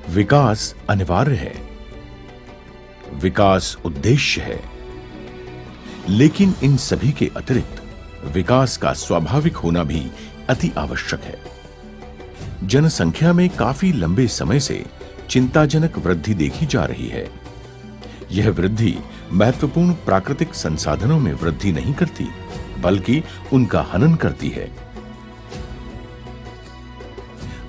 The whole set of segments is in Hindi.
विकास अनिवार्य है, विकास उद्देश्य है, लेकिन इन सभी के अतिरिक्त विकास का स्वाभाविक होना भी अति आवश्यक है। जनसंख्या में काफी लंबे समय से चिंताजनक वृद्धि देखी जा रही है। यह वृद्धि महत्वपूर्ण प्राकृतिक संसाधनों में वृद्धि नहीं करती, बल्कि उनका हनन करती है।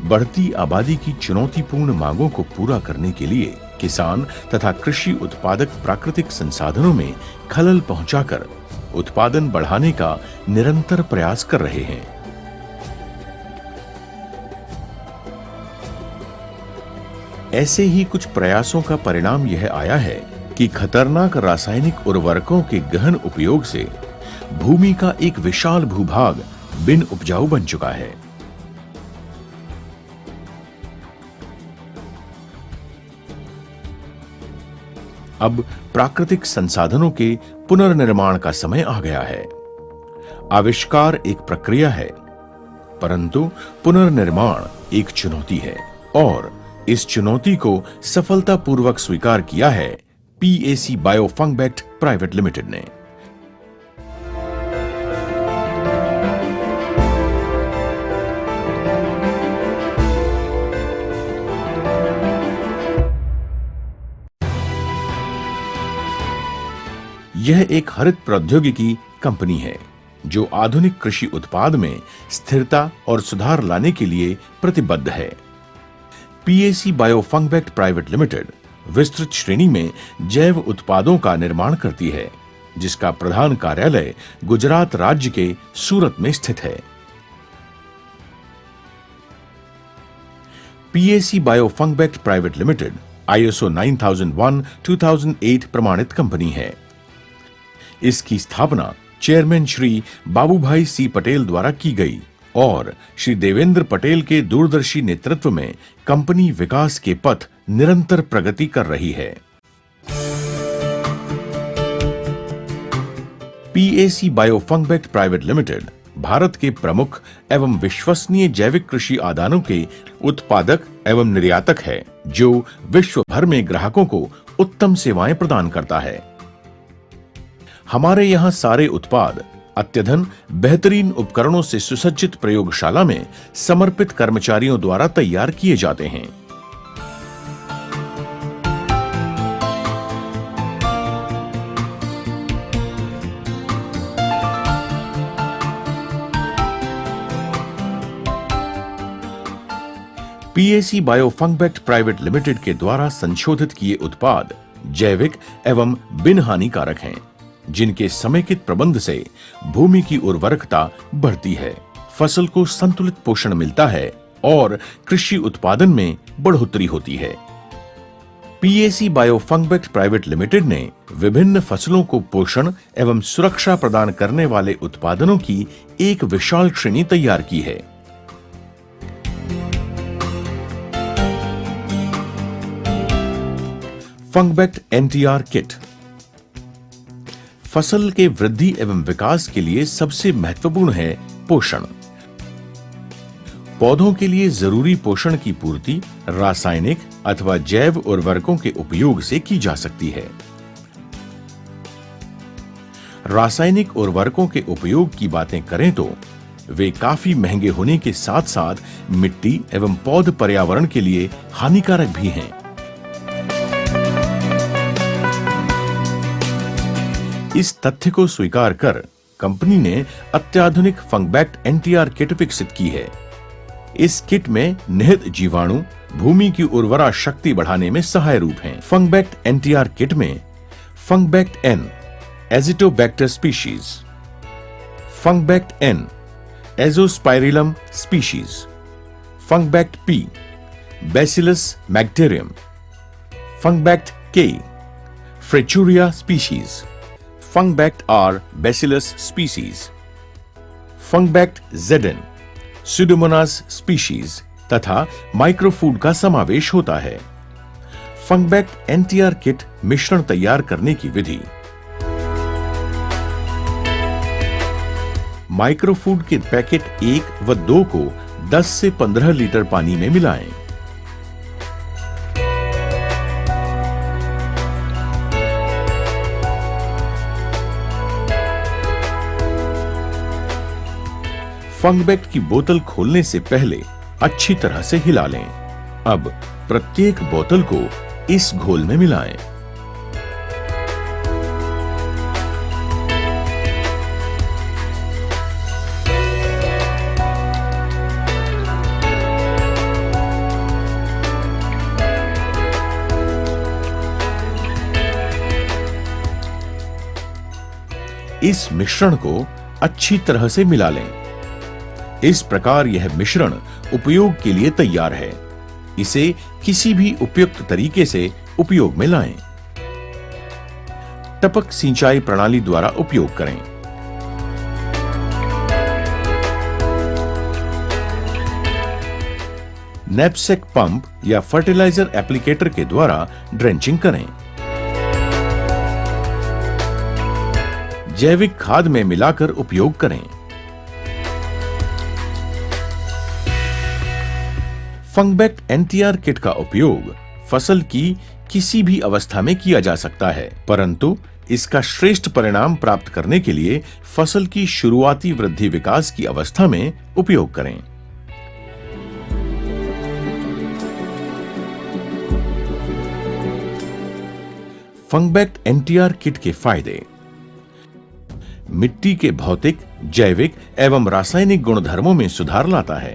बढ़ती आबादी की चुनौतीपूर्ण मांगों को पूरा करने के लिए किसान तथा कृषि उत्पादक प्राकृतिक संसाधनों में खलल पहुंचाकर उत्पादन बढ़ाने का निरंतर प्रयास कर रहे हैं। ऐसे ही कुछ प्रयासों का परिणाम यह आया है कि खतरनाक रासायनिक उर्वरकों के गहन उपयोग से भूमि का एक विशाल भूभाग बिन उपजाऊ बन चुका है। अब प्राकृतिक संसाधनों के पुनर्निर्माण का समय आ गया है। आविष्कार एक प्रक्रिया है, परंतु पुनर्निर्माण एक चुनौती है और इस चुनौती को सफलतापूर्वक स्वीकार किया है PAC bio Fungbect private limited ने। यह एक हरित प्रौद्योगिकी कंपनी है जो आधुनिक कृषि उत्पाद में स्थिरता और सुधार लाने के लिए प्रतिबद्ध है। PAC bio Fungbect private limited विस्तृत श्रेणी में जैव उत्पादों का निर्माण करती है, जिसका प्रधान कार्यालय गुजरात राज्य के सूरत में स्थित है। PAC bio Fungbect private limited ISO 9001-2008 प्रमाणित कंपनी है। इसकी स्थापना चेयरमैन श्री बाबूभाई सी पटेल द्वारा की गई और श्री देवेंद्र पटेल के दूरदर्शी नेतृत्व में कंपनी विकास के पथ निरंतर प्रगति कर रही है। PAC bio Fungbect private limited Bharat के प्रमुख एवं विश्वसनीय जैविक कृषि आदानों के उत्पादक एवं निर्यातक है, जो विश्व भर में ग्राहकों को उत्तम सेवाएं प्रदान करता है। हमारे यहाँ सारे उत्पाद अत्यधन बेहतरीन उपकरणों से सुसज्जित प्रयोगशाला में समर्पित कर्मचारियों द्वारा तैयार किए जाते हैं। PAC bio Fungbect private limited के द्वारा संशोधित किए उत्पाद जैविक एवं बिन हानिकारक हैं, जिनके समेकित प्रबंध से भूमि की उर्वरकता बढ़ती है, फसल को संतुलित पोषण मिलता है और कृषि उत्पादन में बढ़ोतरी होती है। PAC bio Fungbect private limited ने विभिन्न फसलों को पोषण एवं सुरक्षा प्रदान करने वाले उत्पादनों की एक विशाल श्रेणी तैयार की है। फंगबेट एनटीआर किट फसल के वृद्धि एवं विकास के लिए सबसे महत्वपूर्ण है पोषण। पौधों के लिए जरूरी पोषण की पूर्ति रासायनिक अथवा जैव उर्वरकों के उपयोग से की जा सकती है। रासायनिक उर्वरकों के उपयोग की बातें करें तो वे काफी महंगे होने के साथ साथ मिट्टी एवं पौध पर्यावरण के लिए हानिकारक भी हैं। इस तथ्य को स्वीकार कर कंपनी ने अत्याधुनिक फंगबेट एनटीआर किट विकसित की है। इस किट में निहित जीवाणु भूमि की उर्वरा शक्ति बढ़ाने में सहाय रूप हैं। फंगबेट एनटीआर किट में Fungbect N Azotobacter species, Fungbect N Azospirillum species, Fungbect P Bacillus megaterium, Fungbect K Frateuria species, Fungbect R Bacillus species, Fungbect Zn Pseudomonas species तथा माइक्रोफूड का समावेश होता है। फंगबैक्ट एनटीआर किट मिश्रण तैयार करने की विधि। माइक्रोफूड के पैकेट 1 व 2 को 10 से 15 लीटर पानी में मिलाएं। फंगबैक्ट की बोतल खोलने से पहले अच्छी तरह से हिला लें। अब प्रत्येक बोतल को इस घोल में मिलाएं। इस मिश्रण को अच्छी तरह से मिला लें। इस प्रकार यह मिश्रण उपयोग के लिए तैयार है। इसे किसी भी उपयुक्त तरीके से उपयोग में लाएं। टपक सिंचाई प्रणाली द्वारा उपयोग करें। नैपसेक पंप या फर्टिलाइजर एप्लीकेटर के द्वारा ड्रेंचिंग करें। जैविक खाद में मिलाकर उपयोग करें। फंगबैक्ट एनटीआर किट का उपयोग फसल की किसी भी अवस्था में किया जा सकता है, परंतु इसका श्रेष्ठ परिणाम प्राप्त करने के लिए फसल की शुरुआती वृद्धि विकास की अवस्था में उपयोग करें। फंगबैक्ट एनटीआर किट के फायदे। मिट्टी के भौतिक, जैविक एवं रासायनिक गुणधर्मों में सुधार लाता है।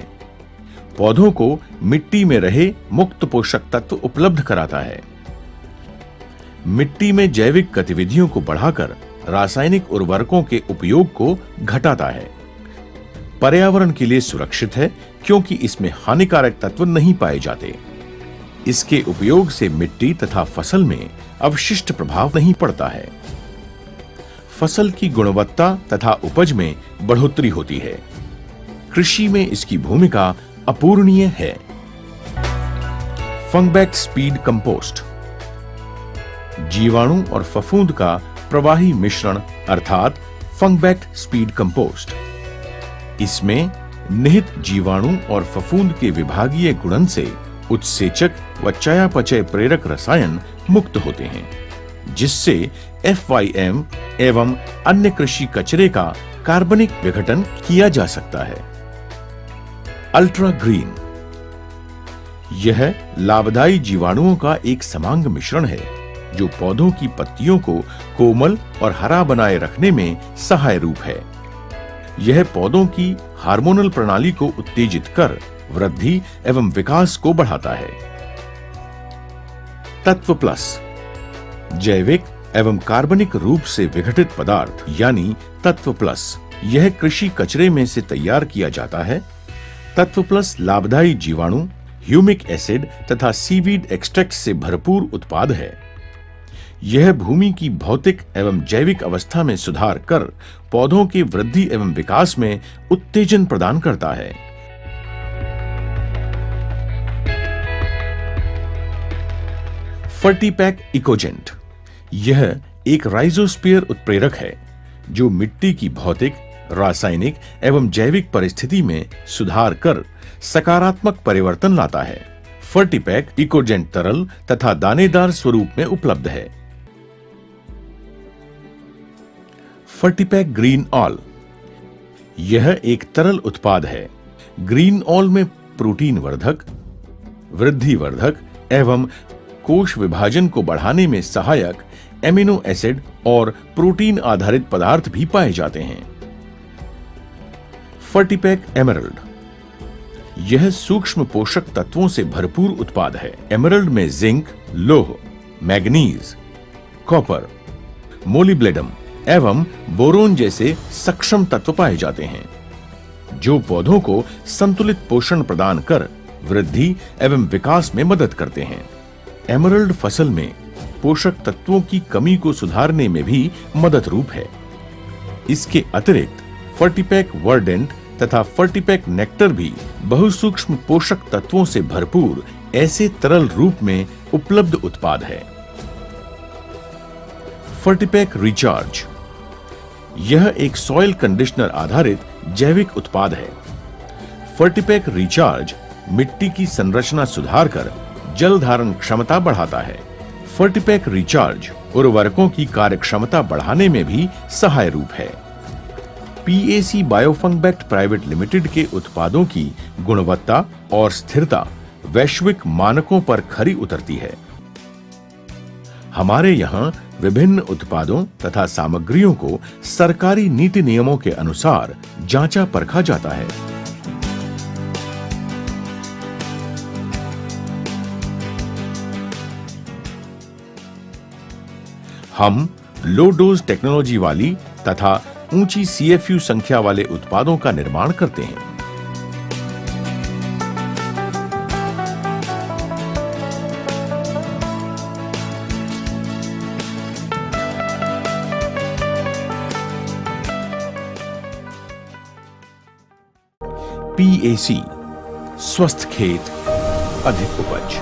पौधों को मिट्टी में रहे मुक्त पोषक तत्व उपलब्ध कराता है। मिट्टी में जैविक गतिविधियों को बढ़ाकर रासायनिक उर्वरकों के उपयोग को घटाता है। पर्यावरण के लिए सुरक्षित है क्योंकि इसमें हानिकारक तत्व नहीं पाए जाते। इसके उपयोग से मिट्टी तथा फसल में अवशिष्ट प्रभाव नहीं पड़ता है। फसल की गुणवत्ता तथा उपज में बढ़ोतरी होती है। कृषि में इसकी भूमिका अपूरणीय है। फंगबैक्ट स्पीड कंपोस्ट। जीवाणु और फफूंद का प्रवाही मिश्रण अर्थात फंगबैक्ट स्पीड कंपोस्ट। इसमें निहित जीवाणु और फफूंद के विभागीय गुणन से उत्सेचक व चयापचय प्रेरक रसायन मुक्त होते हैं, जिससे FYM एवं अन्य कृषि कचरे का कार्बनिक विघटन किया जा सकता है। Ultra green. यह लाभदायी जीवाणुओं का एक समांग मिश्रण है जो पौधों की पत्तियों को कोमल और हरा बनाए रखने में सहाय रूप है। यह पौधों की हार्मोनल प्रणाली को उत्तेजित कर वृद्धि एवं विकास को बढ़ाता है। तत्व प्लस। जैविक एवं कार्बनिक रूप से विघटित पदार्थ यानी तत्व प्लस। यह कृषि कचरे में से तैयार किया जाता है। तत्व प्लस लाभदायी जीवाणु, ह्यूमिक एसिड तथा सीवीड एक्सट्रैक्ट से भरपूर उत्पाद है। यह भूमि की भौतिक एवं जैविक अवस्था में सुधार कर पौधों की वृद्धि एवं विकास में उत्तेजन प्रदान करता है। फर्टीपैक इकोजेंट। यह एक राइजोस्फीयर उत्प्रेरक है जो मिट्टी की भौतिक, रासायनिक एवं जैविक परिस्थिति में सुधार कर सकारात्मक परिवर्तन लाता है। फर्टीपैक इकोजेंट तरल तथा दानेदार स्वरूप में उपलब्ध है। फर्टीपैक ग्रीन ऑल। यह एक तरल उत्पाद है। ग्रीन ऑल में प्रोटीन वर्धक, वृद्धि वर्धक एवं कोश विभाजन को बढ़ाने में सहायक एमिनो एसिड और प्रोटीन आधारित पदार्थ भी पाए जाते हैं। फर्टीपैक एमरल्ड। यह सूक्ष्म पोषक तत्वों से भरपूर उत्पाद है। एमरल्ड में जिंक, लोह, मैग्नीज, कॉपर, मोलिब्लेडम एवं बोरोन जैसे सक्षम तत्व पाए जाते हैं जो पौधों को संतुलित पोषण प्रदान कर वृद्धि एवं विकास में मदद करते हैं। एमरल्ड फसल में पोषक तत्वों की कमी को सुधारने में भी मदद रूप है। इसके अतिरिक्त फर्टीपैक वर्डेंट तथा फर्टिपैक नेक्टर भी बहुसूक्ष्म पोषक तत्वों से भरपूर ऐसे तरल रूप में उपलब्ध उत्पाद है। फर्टिपैक रिचार्ज यह एक सॉइल कंडीशनर आधारित जैविक उत्पाद है। फर्टिपैक रिचार्ज मिट्टी की संरचना सुधारकर जल धारण क्षमता बढ़ाता है। फर्टिपैक रिचार्ज उर्वरकों की कार्यक्षमता बढ़ाने में भी सहाय रूप है। पीएसी बायोफंगबैक्ट प्राइवेट लिमिटेड के उत्पादों की गुणवत्ता और स्थिरता वैश्विक मानकों पर खरी उतरती है। हमारे यहाँ विभिन्न उत्पादों तथा सामग्रियों को सरकारी नीति नियमों के अनुसार जांचा परखा जाता है। हम लो डोज टेक्नोलॉजी वाली तथा ऊंची CFU संख्या वाले उत्पादों का निर्माण करते हैं। PAC स्वस्थ खेत अधिक उपज।